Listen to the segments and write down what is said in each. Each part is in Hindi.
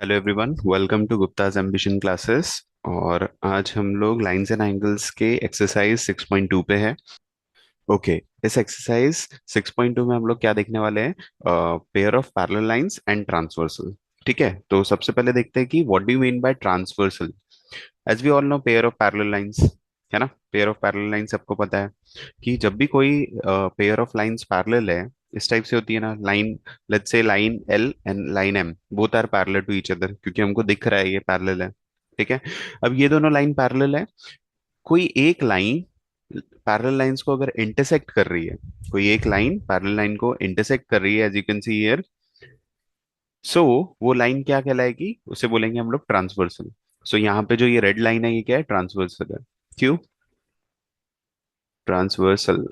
Hello everyone, welcome to Gupta's ambition classes. और आज हम लोग लाइंस एंड एंगल्स के एक्सरसाइज 6.2 पे है। ओके। इस एक्सरसाइज 6.2 में हम लोग क्या देखने वाले हैं? Pair of parallel lines and transversal. ठीक है, तो सबसे पहले देखते हैं कि what do you mean by transversal. As we all know, pair of parallel lines, है ना। पेयर ऑफ पैरेलल लाइंस सबको पता है कि जब भी कोई पेयर ऑफ लाइंस पैरेलल है, इस टाइप से होती है ना line. Let's say line L and line M both are parallel to each other, क्योंकि हमको दिख रहा है ये पैरेलल है। ठीक है। अब ये दोनों लाइन पैरेलल है। कोई एक लाइन पैरेलल लाइंस को अगर इंटरसेक्ट कर रही है, कोई एक लाइन पैरेलल लाइन को इंटरसेक्ट कर रही है, as you can see here, so वो लाइन क्या कहलाएगी? उसे बोलेंगे हम लोग ट्रांसवर्सल। सो यहाँ पे जो ये रेड लाइन है, ये क्या है? ट्रांसवर्सल है। क्यों transversal?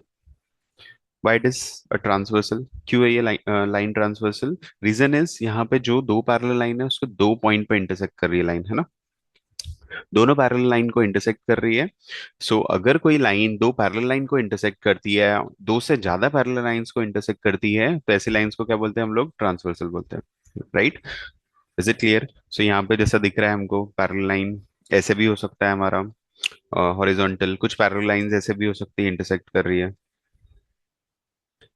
Y it is a transversal? क्यों है ये लाइन ट्रांसवर्सल? रीजन इज, यहाँ पे जो दो पैरेलल लाइन है उसको दो पॉइंट पे इंटरसेक्ट कर रही है लाइन, है ना। दोनों पैरेलल लाइन को इंटरसेक्ट कर रही है। सो अगर कोई लाइन दो पैरेलल लाइन को इंटरसेक्ट करती है, दो से ज्यादा पैरेलल लाइंस को इंटरसेक्ट करती है, तो ऐसी लाइंस को क्या बोलते हैं हम लोग? ट्रांसवर्सल बोलते हैं। Right? Is it clear? So यहाँ पे जैसा दिख रहा है हमको, पैरेलल लाइन ऐसे भी हो सकता है हमारा, हॉरिजॉन्टल कुछ पैरेलल लाइंस ऐसे भी हो सकती है, इंटरसेक्ट कर रही है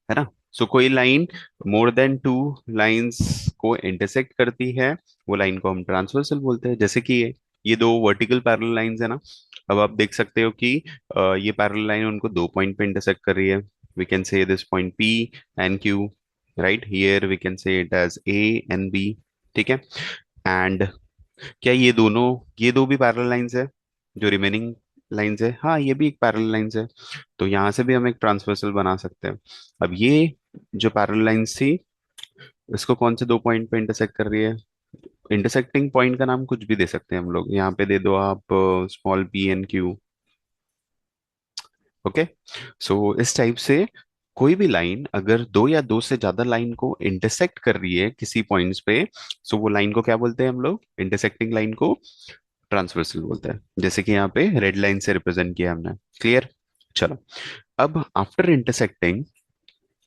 ना। सो कोई line more than two lines को इंटरसेक्ट करती है, वो लाइन को हम ट्रांसवर्सल बोलते हैं। जैसे कि ये दो वर्टिकल पैरेलल लाइंस है ना। अब आप देख सकते हो कि ये पैरेलल लाइन उनको दो पॉइंट पे इंटरसेक्ट कर रही है। We can say this point P and Q. Right here we can say it as A and B. ठीक है। एंड क्या ये दो भी पैरेलल लाइंस है? जो रिमेनिंग लाइंस है, हाँ ये भी एक पैरेलल लाइंस है। तो यहाँ से भी हम एक ट्रांसवर्सल बना सकते हैं। अब ये जो पैरेलल लाइंस थी, इसको कौन से दो पॉइंट पे इंटरसेक्ट कर रही है? इंटरसेक्टिंग पॉइंट का नाम कुछ भी दे सकते हैं हम लोग, यहाँ पे दे दो आप small P and Q. Okay. So इस टाइप से कोई भी लाइन अगर दो या दो से ज्यादा लाइन को इंटरसेक्ट कर रही है किसी पॉइंट्स पे, सो वो लाइन को क्या बोलते हैं हम लोग? इंटरसेक्टिंग लाइन को ट्रांसवर्सल बोलते हैं, जैसे कि यहाँ पे रेड लाइन से रिप्रेजेंट किया हमने। क्लियर? चलो, अब आफ्टर इंटरसेक्टिंग,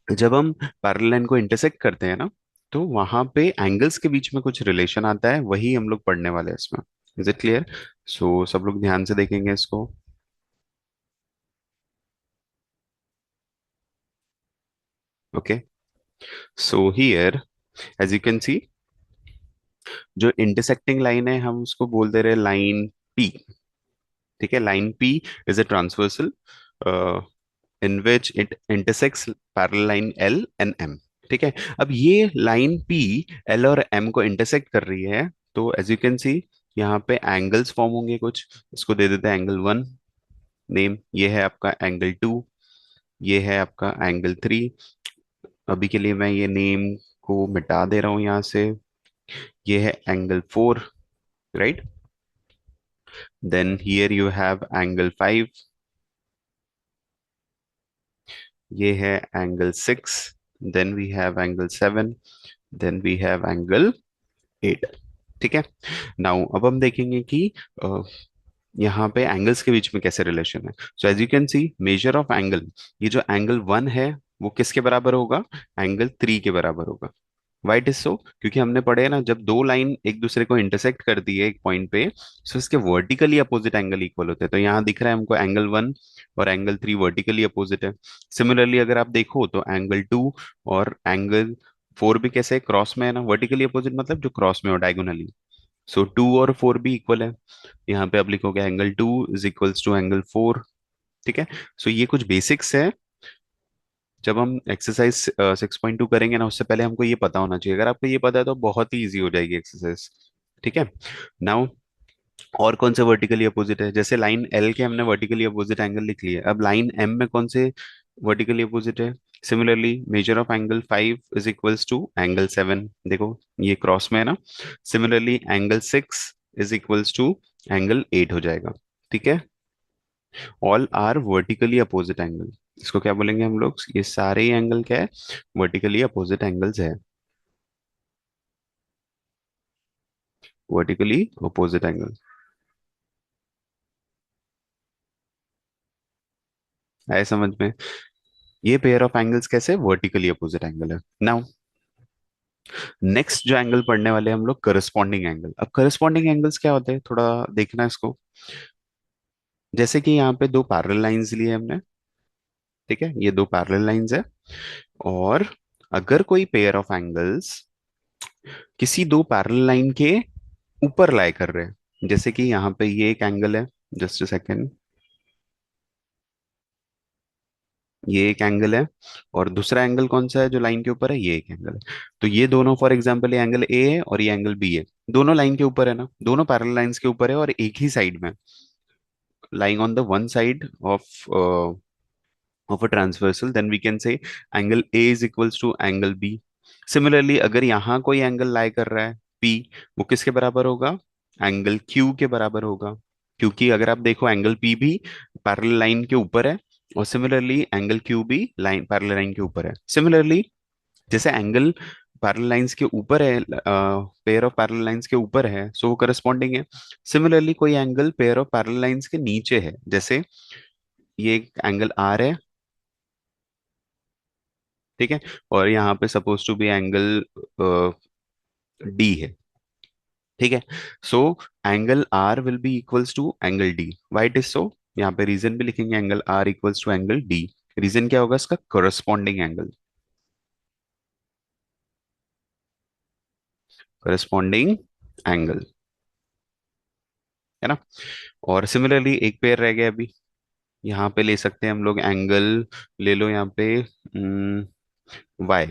जब हम पैरेलल लाइन को इंटरसेक्ट करते हैं ना, तो वहां पे एंगल्स के बीच में कुछ रिलेशन आता है, वही हम लोग पढ़ने वाले हैं इसमें। Is it clear? सो सब लोग ध्यान से देखेंगे इसको। Okay. So here as you can see, जो इंटरसेक्टिंग लाइन है हम उसको बोल दे रहे हैं लाइन पी। ठीक है, line P is a transversal in which it intersects parallel line L and M. ठीक है। अब ये लाइन पी एल और एम को इंटरसेक्ट कर रही है, तो एज यू कैन सी यहाँ पे एंगल्स फॉर्म होंगे कुछ। इसको दे देते हैं एंगल वन नेम, ये है आपका एंगल टू, ये है आपका एंगल थ्री। अभी के लिए मैं ये नेम को मिटा दे रहा हूँ यहाँ से। ये है angle four. Right? Then here you have angle five, ये है angle six, then we have angle seven, then we have angle eight. ठीक है। नाउ अब हम देखेंगे कि अ, यहाँ पे एंगल्स के बीच में कैसे रिलेशन है। So as you can see, measure of angle, ये जो एंगल वन है वो किसके बराबर होगा? एंगल थ्री के बराबर होगा। वाई इट इज सो? क्योंकि हमने पढ़े हैं ना, जब दो लाइन एक दूसरे को इंटरसेक्ट कर दी है एक पॉइंट पे, सो इसके वर्टिकली अपोजिट एंगल इक्वल होते हैं। तो यहाँ दिख रहा है हमको एंगल वन और एंगल थ्री वर्टिकली अपोजिट है। सिमिलरली अगर आप देखो तो एंगल टू और एंगल फोर भी कैसे क्रॉस में है ना। वर्टिकली अपोजिट मतलब जो क्रॉस में हो, डायगोनली। सो टू और फोर भी इक्वल है। यहाँ पे आप लिखोगे angle two is equals to angle four. ठीक है। सो ये कुछ बेसिक्स है। जब हम एक्सरसाइज 6.2 करेंगे ना, उससे पहले हमको ये पता होना चाहिए। अगर आपको ये पता है तो बहुत ही इजी हो जाएगी एक्सरसाइज। ठीक है। नाउ और कौन से वर्टिकली अपोजिट है? जैसे लाइन एल के हमने वर्टिकली अपोजिट एंगल लिख लिए, अब लाइन एम में कौन से वर्टिकली अपोजिट है? Similarly measure of angle five is equals to angle seven. देखो ये क्रॉस में है ना। Similarly angle six is equals to angle eight हो जाएगा। ठीक है। All are vertically opposite angle. इसको क्या बोलेंगे हम लोग? ये सारे ही एंगल क्या है? वर्टिकली अपोजिट एंगल्स है। वर्टिकली अपोजिट एंगल आए समझ में? ये पेयर ऑफ एंगल्स कैसे वर्टिकली अपोजिट एंगल है। नाउ नेक्स्ट जो एंगल पढ़ने वाले हैं हम लोग, करस्पॉन्डिंग एंगल। अब करस्पॉन्डिंग एंगल्स क्या होते हैं, थोड़ा देखना इसको। जैसे कि यहाँ पे दो पैरेलल लाइंस लिए हमने, ठीक है, ये दो पैरेलल लाइंस है, और अगर कोई पेयर ऑफ एंगल्स किसी दो पैरेलल लाइन के ऊपर लाई कर रहे हैं, जैसे कि यहाँ पे ये एक एंगल है, जस्ट अ सेकेंड, ये एक एंगल है, और दूसरा एंगल कौन सा है जो लाइन के ऊपर है, ये एक एंगल है। तो ये दोनों, फॉर एग्जांपल, ये एंगल ए है और ये एंगल बी है, दोनों लाइन के ऊपर है ना, दोनों पैरेलल लाइंस के ऊपर है और एक ही साइड में, lying on the one side of a transversal, then we can say angle A is equals to angle B. Similarly, अगर यहाँ कोई एंगल लाई कर रहा है P, वो किसके बराबर होगा, एंगल Q के बराबर होगा, क्योंकि अगर आप देखो एंगल P भी पैरेलल लाइन के ऊपर है, और सिमिलरली एंगल Q भी लाइन पैरेलल लाइन के ऊपर है। सिमिलरली जैसे एंगल पैरेलल लाइंस के ऊपर है, पेयर ऑफ पैरेलल लाइंस के ऊपर है, सो वो करस्पॉन्डिंग है। सिमिलरली कोई angle pair of parallel lines के नीचे है, जैसे ये एक एंगल आर है, ठीक है, और यहाँ पे suppose to be angle D है, ठीक है। सो angle R will be equals to angle D. Why it is so, यहाँ पे रीजन भी लिखेंगे, angle R equals to angle D. Reason क्या होगा इसका, करस्पॉन्डिंग एंगल, करस्पॉन्डिंग एंगल, है ना। और सिमिलरली एक पेयर रह गया अभी, यहाँ पे ले सकते हैं हम लोग एंगल, ले लो यहाँ पे वाई,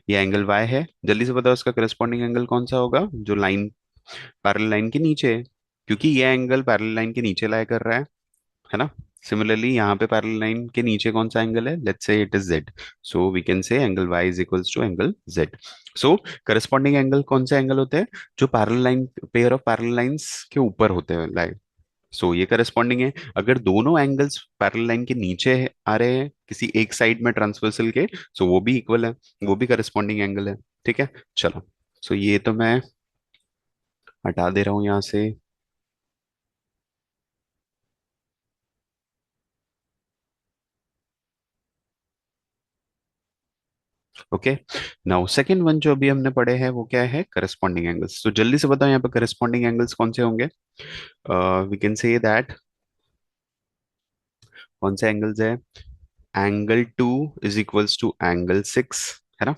ये एंगल वाई है, जल्दी से बताओ इसका करस्पॉन्डिंग एंगल कौन सा होगा जो लाइन पैरेलल लाइन के नीचे है, क्योंकि ये एंगल पैरेलल लाइन के नीचे लाई कर रहा है ना। सिमिलरली यहाँ पे पैरेलल लाइन के नीचे कौन सा एंगल है, let's say it is Z, so we can say angle Y is equals to angle Z. So corresponding angle कौन से एंगल होते हैं, जो parallel line, pair of parallel lines के ऊपर होते हैं लाइन। सो ये करस्पॉन्डिंग है। अगर दोनों एंगल्स पैरेलल लाइन के नीचे आ रहे हैं किसी एक साइड में ट्रांसवर्सल के, सो वो भी इक्वल है, वो भी करस्पॉन्डिंग एंगल है, ठीक है। चलो, सो ये तो मैं हटा दे रहा हूँ यहाँ से। ओके, नाउ सेकंड वन जो अभी हमने पढ़े हैं वो क्या है, करस्पॉन्डिंग एंगल्स। तो जल्दी से बताओ यहाँ पे करस्पॉन्डिंग एंगल्स कौन से होंगे। वी कैन से दैट, कौन से एंगल्स है, angle two is equals to angle six, है ना।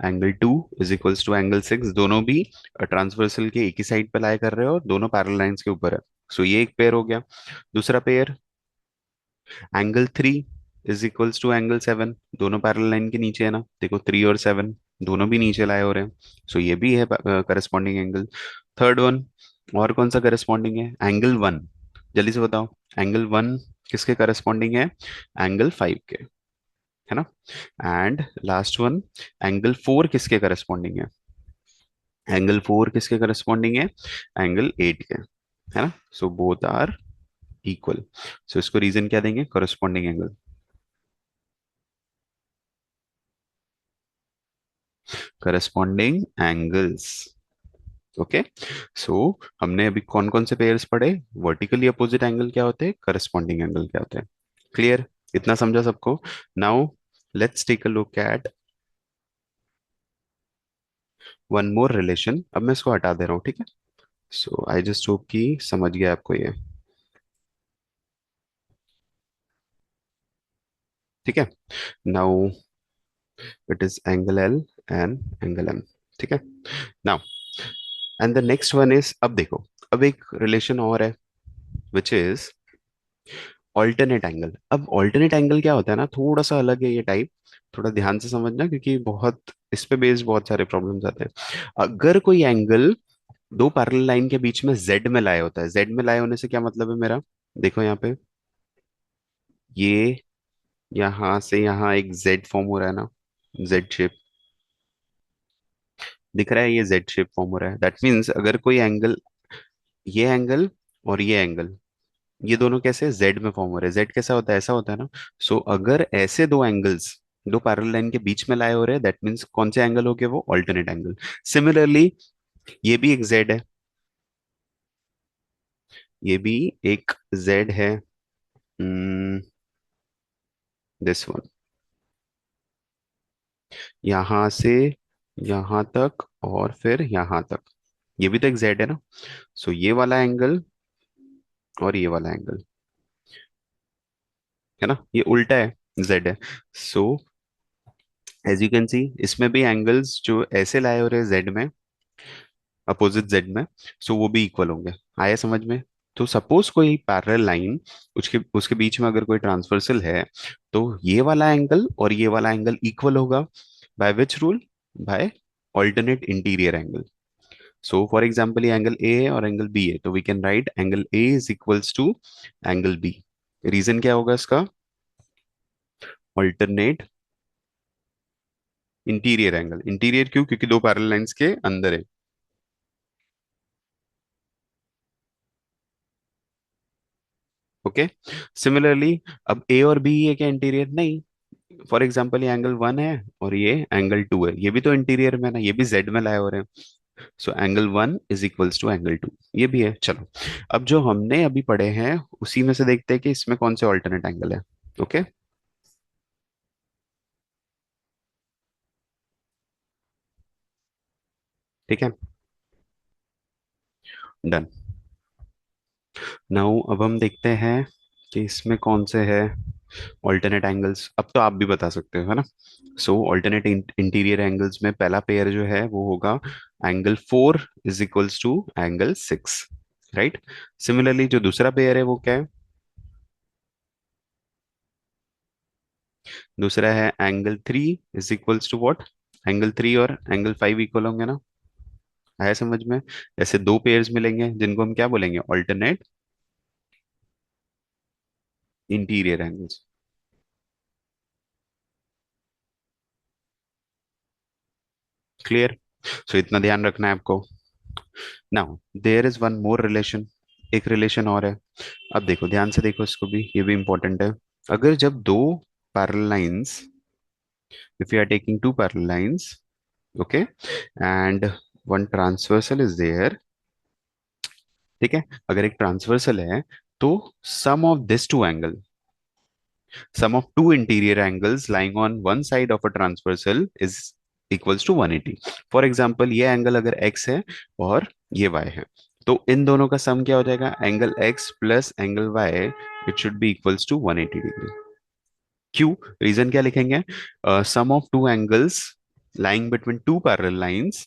Angle two is equals to angle six, दोनों भी ट्रांसवर्सल के एक ही साइड पे लाई कर रहे हो और दोनों पैरेलल लाइंस के ऊपर है। सो ये एक पेयर हो गया। दूसरा pair, angle three is equals to angle seven, दोनों पैरेलल लाइन के नीचे है ना, देखो थ्री और सेवन दोनों भी नीचे लाए हो रहे हैं, सो ये भी है करस्पॉन्डिंग एंगल। थर्ड वन, और कौन सा करस्पॉन्डिंग है, एंगल वन, जल्दी से बताओ, एंगल वन किसके करस्पॉन्डिंग है, एंगल फाइव के, है ना। And last one, angle four किसके करस्पॉन्डिंग है, एंगल फोर किसके करस्पॉन्डिंग है, एंगल एट के, है ना। So both are equal. So इसको रीजन क्या देंगे, corresponding angle, corresponding angles. Okay, so हमने अभी कौन कौन से पेयर्स पढ़े, वर्टिकली अपोजिट एंगल क्या होते हैं, करस्पॉन्डिंग एंगल क्या होते हैं। क्लियर, इतना समझा सबको। Now let's take a look at one more relation. अब मैं इसको हटा दे रहा हूँ, ठीक है। सो आई जस्ट होप कि समझ गया आपको ये, ठीक है। Now it is angle L and angle M, ठीक है। Now and the next one is, अब देखो, अब एक रिलेशन और है, विच इज ऑल्टरनेट एंगल। अब ऑल्टरनेट एंगल क्या होता है ना, थोड़ा सा अलग है ये टाइप, थोड़ा ध्यान से समझना, क्योंकि बहुत इस पे बेस्ड बहुत सारे प्रॉब्लम्स आते हैं। अगर कोई एंगल दो पैरेलल लाइन के बीच में जेड में लाए होता है, जेड में लाए होने से क्या मतलब है मेरा, देखो यहाँ पे, ये यहाँ से यहाँ एक जेड फॉर्म हो रहा है ना, जेड शेप दिख रहा है, ये जेड शेप फॉर्म हो रहा है, दैट मीन्स अगर कोई एंगल, ये एंगल और ये एंगल, ये दोनों कैसे जेड में फॉर्म हो रहे हैं, जेड कैसा होता है, ऐसा होता है ना। सो अगर ऐसे दो एंगल्स दो पैरेलल लाइन के बीच में लाए हो रहे हैं, दैट मीन्स कौन से एंगल हो गए, वो ऑल्टरनेट एंगल। सिमिलरली ये भी एक जेड है, ये भी एक जेड है, दिस वन, यहां से यहां तक और फिर यहां तक, ये भी तो एक जेड है ना। सो ये वाला एंगल और ये वाला एंगल है ना, ये उल्टा है, जेड है। So as you can see इसमें भी एंगल्स जो ऐसे लाए हो रहे हैं जेड में, अपोजिट जेड में, सो वो भी इक्वल होंगे। आया समझ में? तो सपोज कोई पैरेलल लाइन, उसके उसके बीच में अगर कोई ट्रांसवर्सल है, तो ये वाला एंगल और ये वाला एंगल इक्वल होगा। By which rule? By alternate interior angle. So for example ये एंगल ए है और एंगल बी है, तो we can write angle A is equals to angle B. Reason क्या होगा इसका? Alternate interior angle. इंटीरियर क्यों? क्योंकि दो पैरेलल लाइंस के अंदर है। ओके। सिमिलरली अब ए और बी है क्या इंटीरियर? नहीं। फॉर एग्जाम्पल ये एंगल वन है और ये एंगल टू है, ये भी तो इंटीरियर में है ना, ये भी जेड में लाए हो रहे हैं। So angle one is equals to angle two, ये भी है। चलो, अब जो हमने अभी पढ़े हैं उसी में से देखते हैं कि इसमें कौन से ऑल्टरनेट एंगल है। ओके। ठीक है, डन। नाउ अब हम देखते हैं कि इसमें कौन से है ऑल्टरनेट एंगल्स। अब तो आप भी बता सकते हो, है ना। सो ऑल्टरनेट इंटीरियर एंगल्स में पहला पेयर जो है वो होगा angle four is equals to angle six, right. Similarly जो दूसरा पेयर है वो क्या है? दूसरा है angle three is equals to what? Angle three और एंगल फाइव इक्वल होंगे ना। आया समझ में? ऐसे दो पेयर्स मिलेंगे जिनको हम क्या बोलेंगे? Alternate interior angles. Clear? So इतना ध्यान रखना है आपको। Now there is one more relation, एक रिलेशन और है। अब देखो, ध्यान से देखो इसको भी, ये भी इंपॉर्टेंट है। अगर जब दो parallel lines, if you are taking two parallel lines, okay, and one transversal is there, ठीक है, अगर एक ट्रांसवर्सल है, तो sum of this two angle, sum of two interior angles lying on one side of a transversal is equals to 180। For example ये एंगल अगर x है और ये y है, तो इन दोनों का सम क्या हो जाएगा? Angle x plus angle y, it should be equals to 180 degree. क्यों? रीजन क्या लिखेंगे? Sum of two angles lying between two parallel lines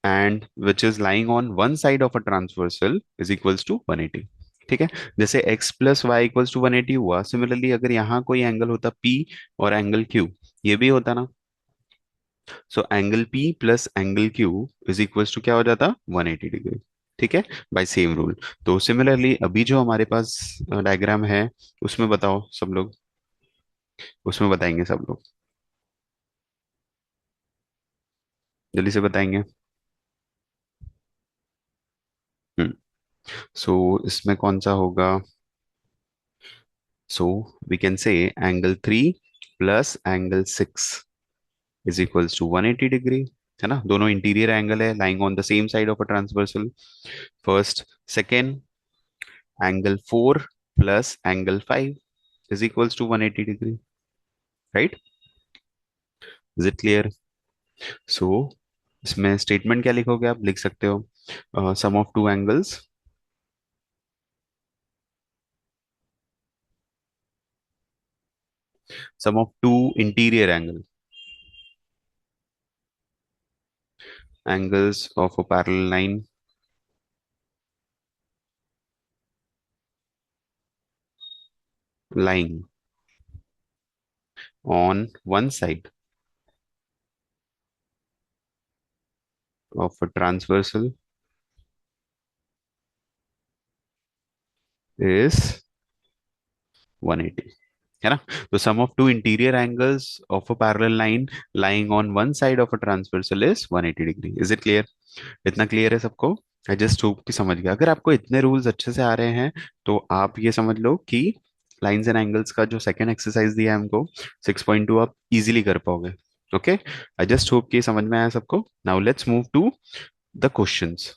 and which is lying on one side of a transversal is equals to 180। ठीक है, जैसे x plus Y equals to 180 हुआ, सिमिलरली अगर यहाँ कोई एंगल होता p और एंगल q, ये भी होता ना। So angle p plus angle q is equals to क्या हो जाता? 180 डिग्री। ठीक है, बाय सेम रूल। तो सिमिलरली अभी जो हमारे पास डायग्राम है, उसमें बताओ सब लोग, उसमें बताएंगे सब लोग, जल्दी से बताएंगे। हम्म। सो इसमें कौन सा होगा? So we can say angle three plus angle six is equals to 180 degree, है ना। दोनों इंटीरियर एंगल है, lying on the same side of a transversal. First, second, angle four plus angle five is equals to 180 degree, right. Is it clear? So इसमें स्टेटमेंट क्या लिखोगे? आप लिख सकते हो sum of two angles, sum of two interior angle, angles of a parallel line lying on one side of a transversal is 180, है ना। तो sum of two interior angles of a parallel line lying on one side of a transversal is 180 degree। Is it clear? इतना क्लियर है सबको? आई जस्ट होप कि समझ गया। अगर आपको इतने रूल्स अच्छे से आ रहे हैं, तो आप ये समझ लो कि लाइंस एंड एंगल्स का जो सेकंड एक्सरसाइज दिया है हमको, 6.2, आप इजीली कर पाओगे। ओके, आई जस्ट होप कि समझ में आया सबको। Now let's move to the questions.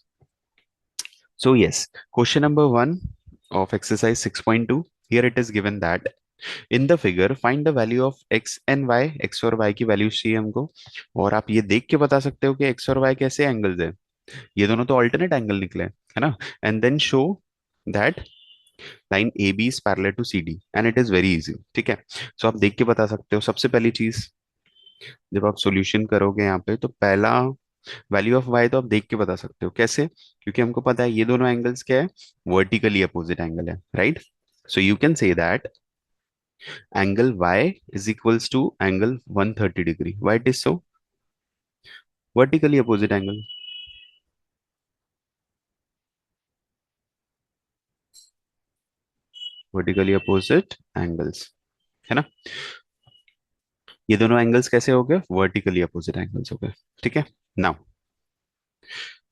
So yes, question number one of exercise 6.2. Here it is given that. In the figure find the value of X and Y, X और वाई की वैल्यूज चाहिए हमको। और आप ये देख के बता सकते हो कि एक्स और वाई कैसे एंगल्स है, ये दोनों तो ऑल्टरनेट एंगल निकले, है ना। And then show that line A B is parallel to C D and it is very easy, ठीक है। सो आप देख के बता सकते हो। सबसे पहली चीज, जब आप सॉल्यूशन करोगे यहाँ पे, तो पहला वैल्यू ऑफ वाई तो आप देख के बता सकते हो। कैसे? क्योंकि हमको पता है ये दोनों एंगल्स क्या है, वर्टिकली अपोजिट एंगल है, right. So you can say that angle Y is equals to angle 130 degree. Why it is so? Vertically opposite angle, vertically opposite angles, है ना। ये दोनों एंगल्स कैसे हो गए? वर्टिकली अपोजिट एंगल्स हो गए, ठीक है। नाउ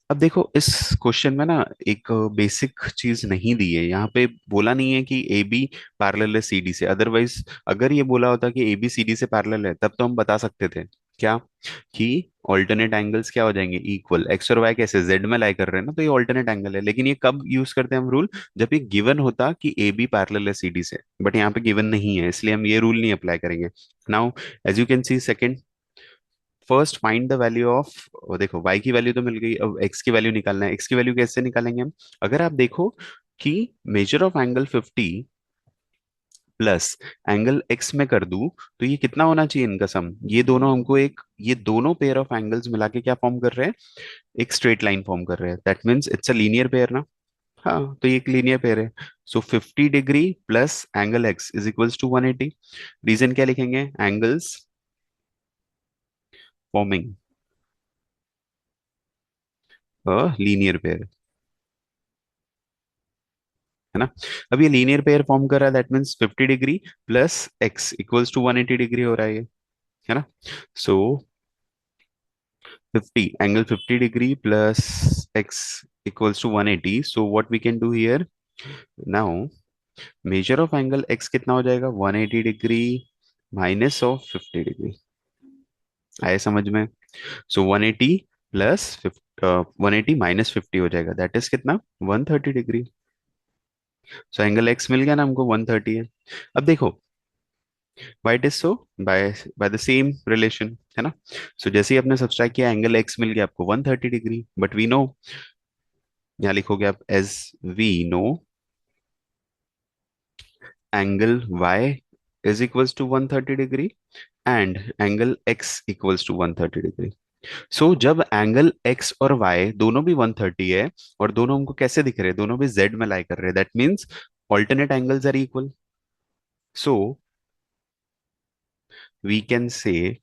अब देखो, इस क्वेश्चन में ना एक बेसिक चीज नहीं दी है यहाँ पे। बोला नहीं है कि ए बी पैरेलल है सी डी से। अदरवाइज अगर ये बोला होता कि ए बी सी डी से पैरेलल है, तब तो हम बता सकते थे क्या, कि ऑल्टरनेट एंगल्स क्या हो जाएंगे, इक्वल। एक्स और वाई कैसे जेड में लाई कर रहे हैं ना, तो ये ऑल्टरनेट एंगल है। लेकिन ये कब यूज करते हैं हम रूल? जब ये गिवन होता कि ए बी पैरेलल है सी डी से। बट यहाँ पे गिवन नहीं है, इसलिए हम ये रूल नहीं अप्लाई करेंगे। Now as you can see, second, first find the value of, देखो y की वैल्यू तो मिल गई, अब x की वैल्यू निकालना है। x की वैल्यू कैसे निकालेंगे हम? अगर आप देखो कि major of angle 50 plus angle x में कर दूं, तो ये कितना होना चाहिए इनका सम? ये दोनों हमको एक, ये दोनों पेयर ऑफ एंगल्स मिला के क्या फॉर्म कर रहे हैं? एक स्ट्रेट लाइन फॉर्म कर रहे हैं। That means it's a linear pair ना। हाँ, तो ये एक लीनियर पेयर है। So 50 degree plus angle x is equals to 180। Reason क्या लिखेंगे? Angles forming a linear pair, है ना। अब ये लीनियर पेयर फॉर्म कर रहा है, that means 50 degree plus X equals to 180 degree हो रहा है ये, है ना। So 50 angle 50 degree plus X equals to 180। So what we can do here now, measure of angle X कितना हो जाएगा? 180 डिग्री माइनस ऑफ 50 डिग्री। आए समझ में? सो 180 प्लस 180 माइनस 50 हो जाएगा, दैट इज कितना? 130 डिग्री। सो एंगल एक्स मिल गया ना हमको, 130 है। अब देखो, why it is so, by by the same relation, है ना। सो जैसे ही आपने सब्सट्रैक्ट किया, एंगल एक्स मिल गया आपको 130 डिग्री। बट वी नो, यहाँ लिखोगे आप as we know angle Y is equals to 130 degree and angle X equals to 130 degree. So जब एंगल एक्स और वाई दोनों भी 130 है, और दोनों हमको कैसे दिख रहे हैं? दोनों भी जेड में लाई कर रहे हैं, that means alternate angles are equal. So we can say,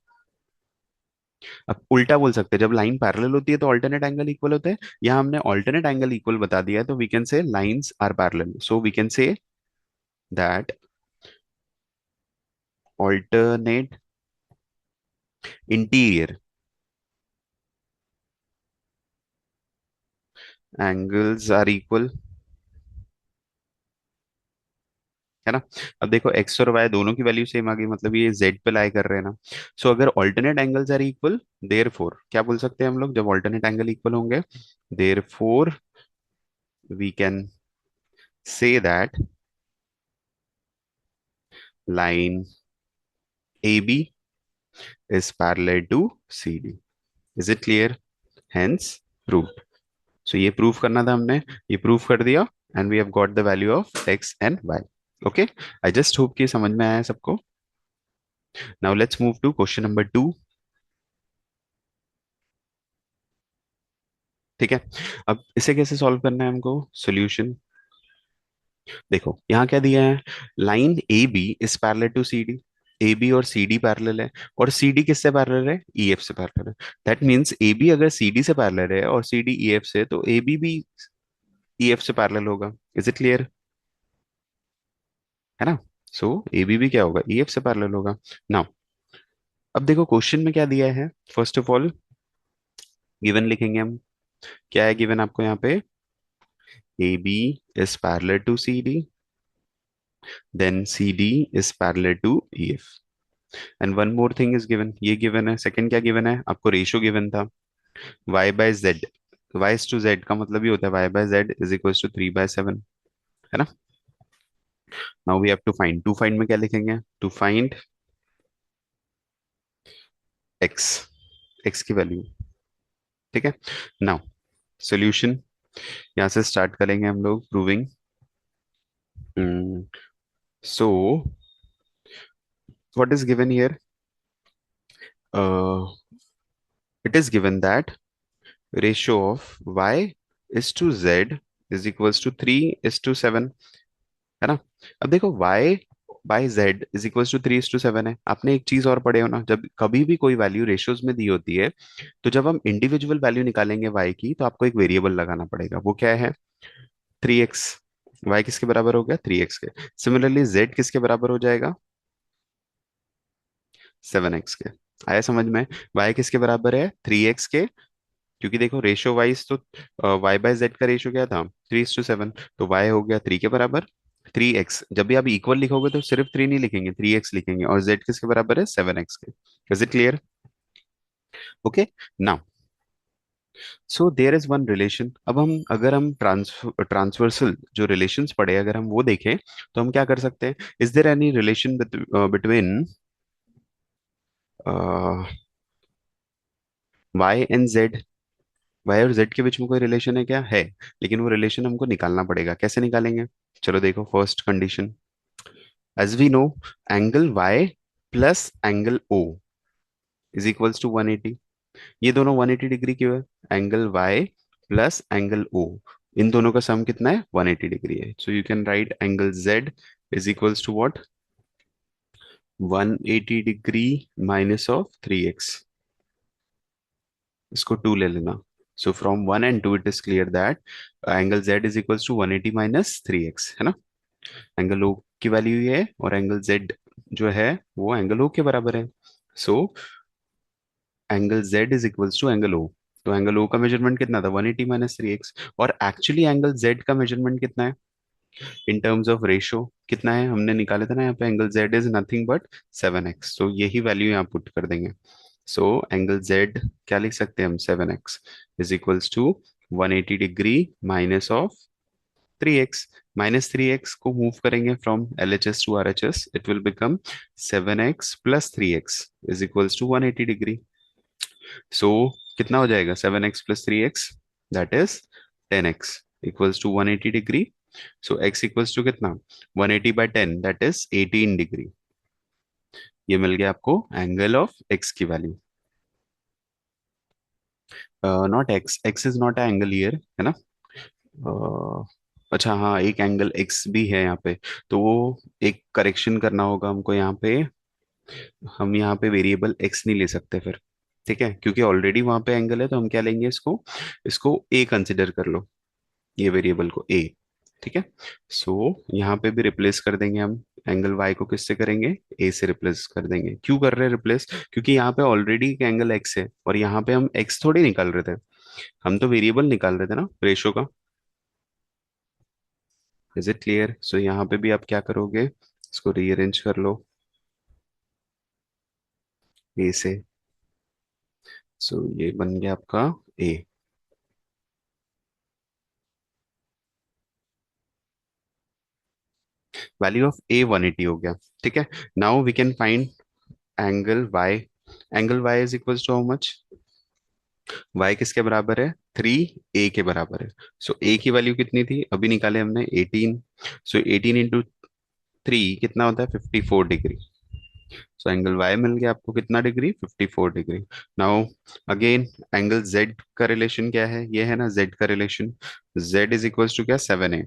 अब उल्टा बोल सकते हैं, जब लाइन पैरेलल होती है तो ऑल्टरनेट एंगल इक्वल होते हैं। यहाँ हमने ऑल्टरनेट एंगल इक्वल बता दिया है, तो we can say lines are parallel. So we can say that alternate interior angles are equal, है ना। अब देखो, एक्स और वाई दोनों की वैल्यू सेम आ गई, मतलब ये जेड पे लाई कर रहे हैं ना। सो अगर alternate angles are equal, therefore क्या बोल सकते हैं हम लोग, जब ऑल्टरनेट एंगल इक्वल होंगे, therefore we can say that line A B is parallel to CD. Is it clear? Hence proved. So ये प्रूफ करना था हमने, ये प्रूफ कर दिया, and we have got the value of X and Y. Okay, I just hope कि समझ में आया है सबको। Now let's move to question number 2। ठीक है, अब इसे कैसे सॉल्व करना है हमको? सॉल्यूशन देखो, यहाँ क्या दिया है, line A B is parallel to C D. A B और सी डी पैरेलल है, और सी डी किससे पैरेलल है? ई एफ से पैरेलल है। दैट मीन्स ए बी अगर सी डी से पैरेलल है और सी डी ई एफ से, तो ए बी भी ई एफ से पैरेलल होगा। Is it clear? है ना। सो ए बी भी क्या होगा? ई एफ से पैरेलल होगा। नाउ अब देखो क्वेश्चन में क्या दिया है। फर्स्ट ऑफ ऑल गिवन लिखेंगे हम। क्या है गिवन आपको यहाँ पे? A B is parallel to C D, then C D is parallel to E F, and one more thing is given. ये गिवन है। सेकंड क्या गिवन है आपको? रेशो गिवन था, y by Z. Y to Z का मतलब ये होता है y by Z is equal to 3/7, है ना। Now we have to find, to find में क्या लिखेंगे, टू फाइंड एक्स, एक्स की वैल्यू। ठीक है, नाउ सॉल्यूशन, यहाँ से स्टार्ट करेंगे हम लोग proving. So what is given here, it is given that ratio of y is to z is equals to 3:7, है ना। अब देखो y by z is equals to 3:7 है। आपने एक चीज और पढ़े हो ना, जब कभी भी कोई वैल्यू रेशियोज में दी होती है, तो जब हम इंडिविजुअल वैल्यू निकालेंगे y की, तो आपको एक वेरिएबल लगाना पड़ेगा। वो क्या है, 3x। y किसके बराबर हो गया, 3x के। सिमिलरली z किसके बराबर हो जाएगा, 7x के। आया समझ में, y किसके बराबर है, 3x के। क्योंकि देखो रेशियो वाइज तो y बाय जेड का रेशियो क्या था, 3:7, तो y हो गया 3 के बराबर। 3x, जब भी आप इक्वल लिखोगे तो सिर्फ 3 नहीं लिखेंगे, 3x लिखेंगे, और z किसके बराबर है, 7x के। Is it clear, okay. Now so there is one relation. अब हम अगर हम ट्रांसवर्सल जो रिलेशंस पढ़े, अगर हम वो देखें, तो हम क्या कर सकते हैं, is there any relation between y and z, y और z के बीच में कोई रिलेशन है क्या, है। लेकिन वो रिलेशन हमको निकालना पड़ेगा, कैसे निकालेंगे, चलो देखो। First condition, as we know, angle y plus angle o is equals to 180। ये दोनों 180 डिग्री क्यों है, angle y plus angle o, इन दोनों का सम कितना है, 180 डिग्री है। So you can write angle z is equals to what, 180 degree minus of 3x, इसको 2 ले लेना। So from 1 and 2 it is clear that angle z is equals to 180 minus 3x, है ना। एंगल ओ की वैल्यू ये है, और एंगल जेड जो है वो एंगल ओ के बराबर है। सो angle Z is equals to angle O. तो एंगल ओ का मेजरमेंट कितना था, 180 माइनस 3x, और एक्चुअली एंगल जेड का मेजरमेंट कितना है, इन टर्म्स ऑफ रेशियो कितना है, हमने निकाले थे ना यहाँ पे, angle Z is nothing but 7x। सो यही वैल्यू यहाँ पुट कर देंगे। सो एंगल जेड क्या लिख सकते हैं हम, 7x is equals to 180 degree minus of 3x। Minus 3x को मूव करेंगे from LHS to RHS, it will become 7x plus 3x is equals to 180 degree. So कितना हो जाएगा, 7x plus 3x, that is 10x equals to 180 degree. So x equals to कितना, 180 बाई 10, दैट इज 18 डिग्री। ये मिल गया आपको एंगल ऑफ x की value. Not x, x is naught angle here, है ना। अच्छा हाँ, एक एंगल x भी है यहाँ पे, तो वो एक करेक्शन करना होगा हमको यहाँ पे। हम यहाँ पे वेरिएबल x नहीं ले सकते फिर, ठीक है, क्योंकि ऑलरेडी वहां पे एंगल है। तो हम क्या लेंगे, इसको इसको a कंसिडर कर लो, ये वेरिएबल को a। ठीक है, सो यहाँ पे भी रिप्लेस कर देंगे हम, एंगल y को किससे करेंगे, a से रिप्लेस कर देंगे। क्यों कर रहे हैं रिप्लेस, क्योंकि यहाँ पे ऑलरेडी एक एंगल x है, और यहाँ पे हम x थोड़ी निकाल रहे थे, हम तो वेरिएबल निकाल रहे थे ना रेशो का। इज इट क्लियर, सो यहाँ पे भी आप क्या करोगे, इसको रीअरेंज कर लो a से। सो ये बन गया आपका a। वैल्यू ऑफ a 180 हो गया, ठीक है। Now we can find angle y। Angle y is equals to how much, y किसके बराबर है, 3a के बराबर है। सो a की वैल्यू कितनी थी, अभी निकाले हमने 18। सो 18 इंटू 3 कितना होता है, 54 डिग्री। सो एंगल y मिल गया आपको कितना degree, 54 degree. Now again angle z का रिलेशन क्या है, ये है ना z का relation, z is equals to क्या, 7a,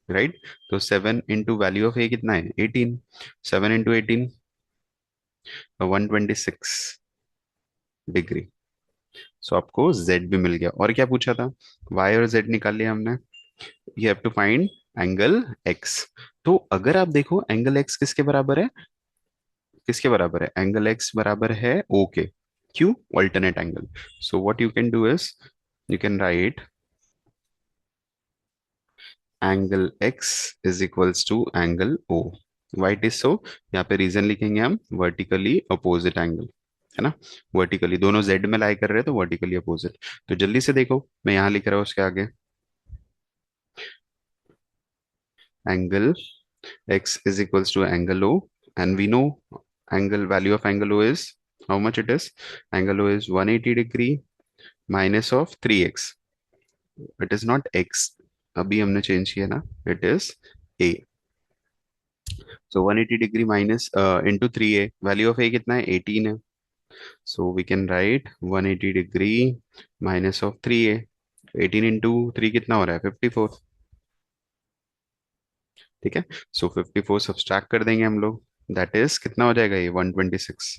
राइट। तो 7 इंटू वैल्यू ऑफ a कितना है, 18। 7 इंटू 18, 126 डिग्री। सो आपको z भी मिल गया। और क्या पूछा था, y और z निकाल लिया हमने। You have to find angle x। तो अगर आप देखो एंगल x किसके बराबर है, किसके बराबर है, एंगल x बराबर है o के। क्यों, alternate angle. So what you can do is, you can write angle x is equals to angle o। Why it is so, यहाँ पे रीजन लिखेंगे हम, वर्टिकली अपोजिट एंगल, है ना। वर्टिकली दोनों z में लाई कर रहे हैं, तो वर्टिकली अपोजिट। तो जल्दी से देखो, मैं यहाँ लिख रहा हूँ उसके आगे, angle x is equals to angle O, and we know angle value of angle O is how much it is. Angle O is 180 degree minus of 3x. It is not x, अभी हमने चेंज किया ना, it is a. So 180 degree minus into 3a, value of a कितना है, 18 है. So we can write 180 degree minus of 3a. 18 into 3 कितना हो रहा है, 54. ठीक है. सो 54 सब्सट्रैक्ट कर देंगे हम लोग, दैट इज कितना हो जाएगा ये, 126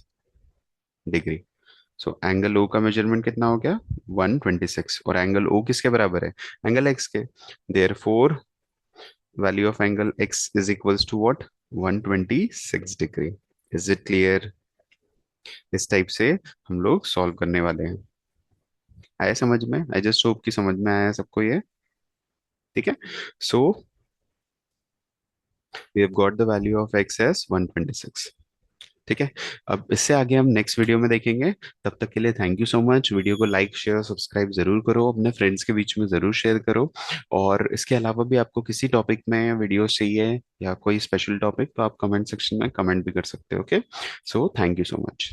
डिग्री. सो एंगल ओ का मेजरमेंट कितना हो गया, 126. और एंगल ओ किसके बराबर है, एंगल एक्स के. Therefore value of angle x is equals to what, 126 degree. Is it clear? इस टाइप से हम लोग सॉल्व करने वाले हैं. आया समझ में? आई जस्ट होप कि समझ में आया सबको ये. ठीक है. So we have got the value of x as 126. ठीक है. अब इससे आगे हम नेक्स्ट वीडियो में देखेंगे. तब तक के लिए thank you so much. Video को लाइक शेयर सब्सक्राइब जरूर करो, अपने फ्रेंड्स के बीच में जरूर शेयर करो. और इसके अलावा भी आपको किसी टॉपिक में वीडियोस चाहिए या कोई स्पेशल टॉपिक, तो आप कमेंट सेक्शन में कमेंट भी कर सकते हो. Okay. So thank you so much.